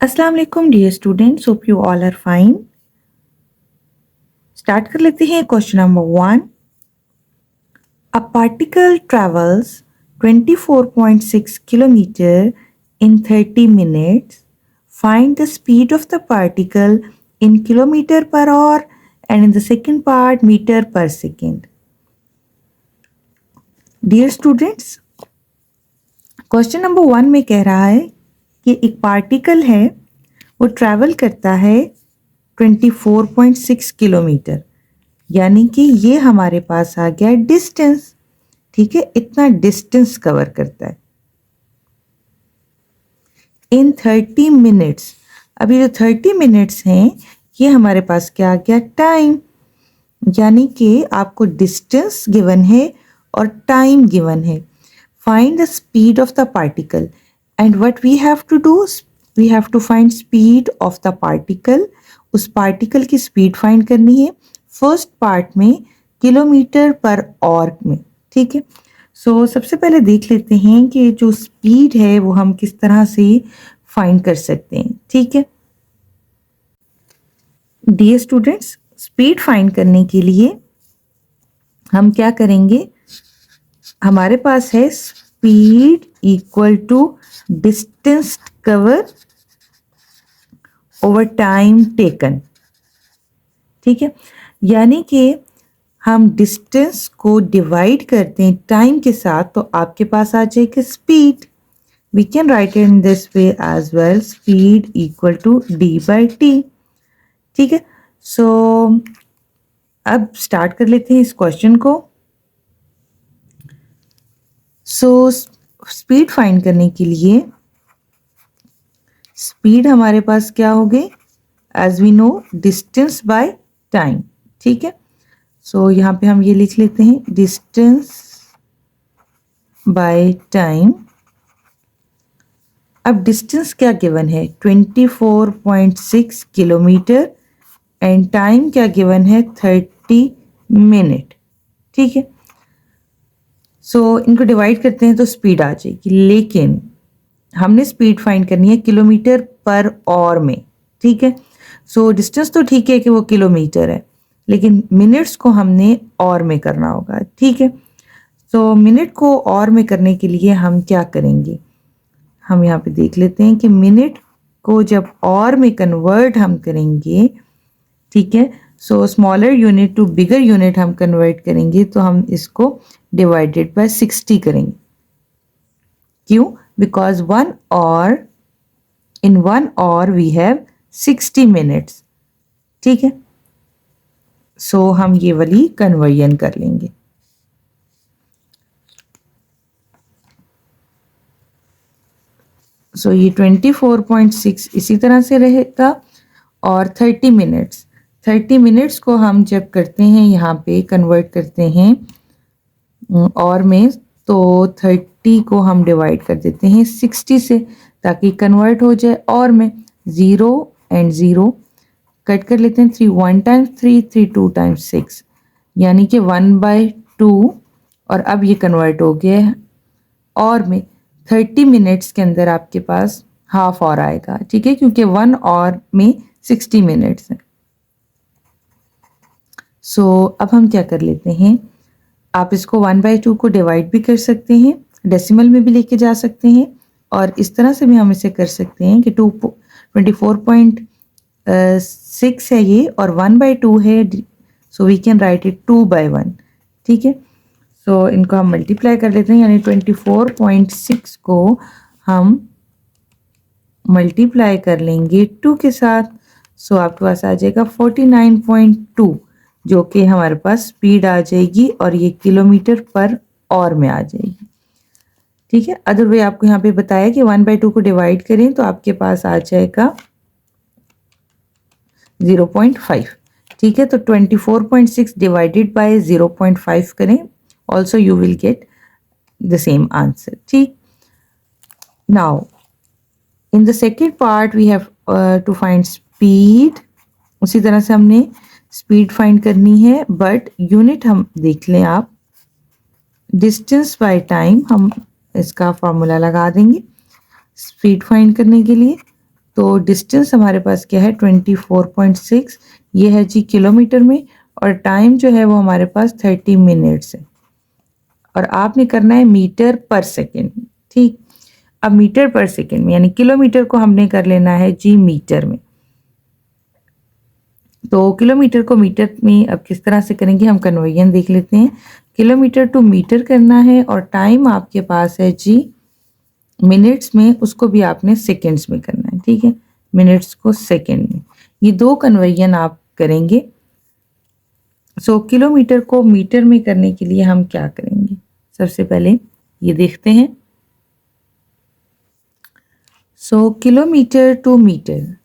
अस्सलाम वालेकुम dear students, hope you all are fine. Start कर लेते हैं question number 1। A particle travels 24.6 kilometre in 30 minutes. Find the speed of the particle in kilometer per hour and in the second part meter per second. Dear students, question number 1 में कह रहा है कि एक particle है, वो travel करता है 24.6 किलोमीटर, यानी कि ये हमारे पास आ गया डिस्टेंस। ठीक है, इतना डिस्टेंस कवर करता है इन 30 मिनट्स। अभी जो 30 मिनट्स हैं ये हमारे पास क्या आ गया, टाइम। यानी कि आपको डिस्टेंस गिवन है और टाइम गिवन है। Find the speed of the particle and what we have to do, we have to find speed of the particle. उस पार्टिकल की स्पीड फाइंड करनी है फर्स्ट पार्ट में किलोमीटर पर आवर में। ठीक है, सो सबसे पहले देख लेते हैं कि जो स्पीड है वो हम किस तरह से फाइंड कर सकते हैं। ठीक है डियर स्टूडेंट्स, स्पीड फाइंड करने के लिए हम क्या करेंगे, हमारे पास है speed equal to distance cover over time taken. ठीक है, यानी कि हम डिस्टेंस को डिवाइड करते हैं टाइम के साथ, तो आपके पास आ जाएगा speed. We can write in this way as well, speed equal to D by T. ठीक है, सो अब स्टार्ट कर लेते हैं इस क्वेश्चन को। सो स्पीड फाइंड करने के लिए स्पीड हमारे पास क्या हो गई, as we know distance by time. ठीक है, सो यहाँ पे हम ये लिख लेते हैं डिस्टेंस बाय टाइम। अब डिस्टेंस क्या गिवन है, 24.6 किलोमीटर एंड टाइम क्या गिवन है, 30 मिनट। ठीक है, सो इनको डिवाइड करते हैं तो स्पीड आ जाएगी, लेकिन हमने स्पीड फाइंड करनी है किलोमीटर पर आवर में। ठीक है, सो डिस्टेंस तो ठीक है कि वो किलोमीटर है, लेकिन मिनट्स को हमने आवर में करना होगा। ठीक है, सो मिनट को आवर में करने के लिए हम क्या करेंगे, हम यहाँ पे देख लेते हैं कि मिनट को जब आवर में कन्वर्ट हम करेंगे, ठीक है, so smaller unit to bigger unit हम कन्वर्ट करेंगे, तो हम इसको डिवाइडेड बाय 60 करेंगे। क्यों, because 1 hour, in 1 hour we have 60 minutes. ठीक है, सो हम ये वाली कन्वर्जन कर लेंगे। सो ये 24.6 इसी तरह से रहेगा, और 30 मिनट्स को हम जब करते हैं यहाँ पे कन्वर्ट करते हैं और में, तो 30 को हम डिवाइड कर देते हैं 60 से, ताकि कन्वर्ट हो जाए। और में 0 एंड 0 कट कर लेते हैं, 3 1 टाइम्स 3, 3 2 टाइम्स 6, यानी कि 1/2। और अब ये कन्वर्ट हो गया है और में 30 मिनट्स के अंदर आपके पास हाफ और आएगा। ठीक है, क्योंकि 1 और में 60 मिनट्स है। सो अब हम क्या कर लेते हैं, आप इसको 1/2 को डिवाइड भी कर सकते हैं, डेसिमल में भी लेके जा सकते हैं, और इस तरह से भी हम इसे कर सकते हैं कि 24.6 है ये और 1/2 है, so we can write it 2/1। ठीक है, सो इनको हम मल्टीप्लाई कर लेते हैं, यानी 24.6 को हम मल्टीप्लाई कर लेंगे 2 के साथ, सो आपके पास आ जाएगा 49.2, जो कि हमारे पास स्पीड आ जाएगी, और ये किलोमीटर पर आवर में आ जाएगी। ठीक है, अदर वे आपको यहाँ पे बताया कि 1/2 को डिवाइड करें तो आपके पास आ जाएगा 0.5। ठीक है, तो 24.6 डिवाइडेड बाय 0.5 करें, also you will get the same answer. ठीक, now in the second part we have to find speed. उसी तरह से हमने स्पीड फाइंड करनी है, बट यूनिट हम देख लें आप, डिस्टेंस बाय टाइम हम इसका फॉर्मूला लगा देंगे स्पीड फाइंड करने के लिए। तो डिस्टेंस हमारे पास क्या है 24.6, ये है जी किलोमीटर में, और टाइम जो है वो हमारे पास 30 मिनट्स है, और आपने करना है मीटर पर सेकेंड। ठीक, अब मीटर पर सेकेंड में यानी किलोमीटर को हमने कर लेना है जी मीटर में। तो किलोमीटर को मीटर में अब किस तरह से करेंगे, हम कन्वर्जन देख लेते हैं। किलोमीटर टू मीटर करना है, और टाइम आपके पास है जी मिनट्स में, उसको भी आपने सेकंड्स में करना है। ठीक है, मिनट्स को सेकंड में, ये दो कन्वर्जन आप करेंगे। सो किलोमीटर को मीटर में करने के लिए हम क्या करेंगे, सबसे पहले ये देखते हैं। सो किलोमीटर टू मीटर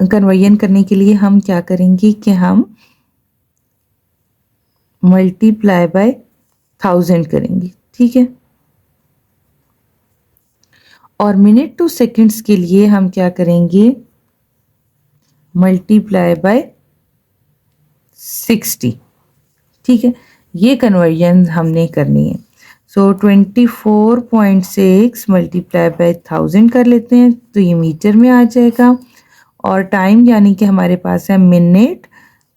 कन्वर्जन करने के लिए हम क्या करेंगे कि हम मल्टीप्लाई बाय 1000 करेंगे। ठीक है, और मिनट टू सेकंड्स के लिए हम क्या करेंगे, मल्टीप्लाई बाय 60। ठीक है, ये कन्वर्जन हमने करनी है। सो 24.6 मल्टीप्लाई बाय 1000 कर लेते हैं, तो ये मीटर में आ जाएगा। और टाइम यानी कि हमारे पास है मिनट,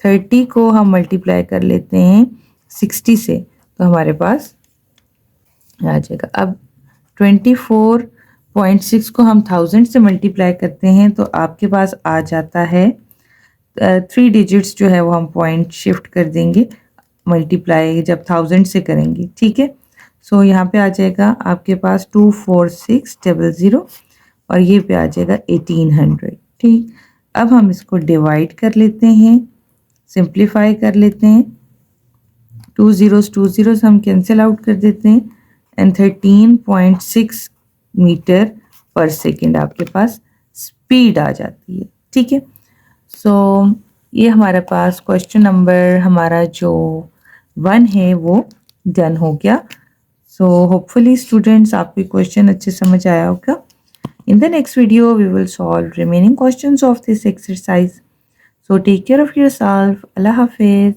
30 को हम मल्टीप्लाई कर लेते हैं 60 से, तो हमारे पास आ जाएगा। अब 24.6 को हम 1000 से मल्टीप्लाई करते हैं, तो आपके पास आ जाता है 3 डिजिट्स जो है वो हम पॉइंट शिफ्ट कर देंगे, मल्टीप्लाई जब 1000 से करेंगे। ठीक है, सो यहाँ पे आ जाएगा आपके पास 24600, और ये पे आ जाएगा 1800। ठीक, अब हम इसको डिवाइड कर लेते हैं, सिंप्लीफाई कर लेते हैं। 2 zeros हम कैंसिल आउट कर देते हैं, एंड 13.6 मीटर पर सेकेंड आपके पास स्पीड आ जाती है। ठीक है, सो ये हमारे पास क्वेश्चन नंबर हमारा जो 1 है वो डन हो गया। सो होपफुली स्टूडेंट्स आपको क्वेश्चन अच्छे समझ आया होगा। In the next video, we will solve remaining questions of this exercise. So take care of yourself. Allah Hafiz.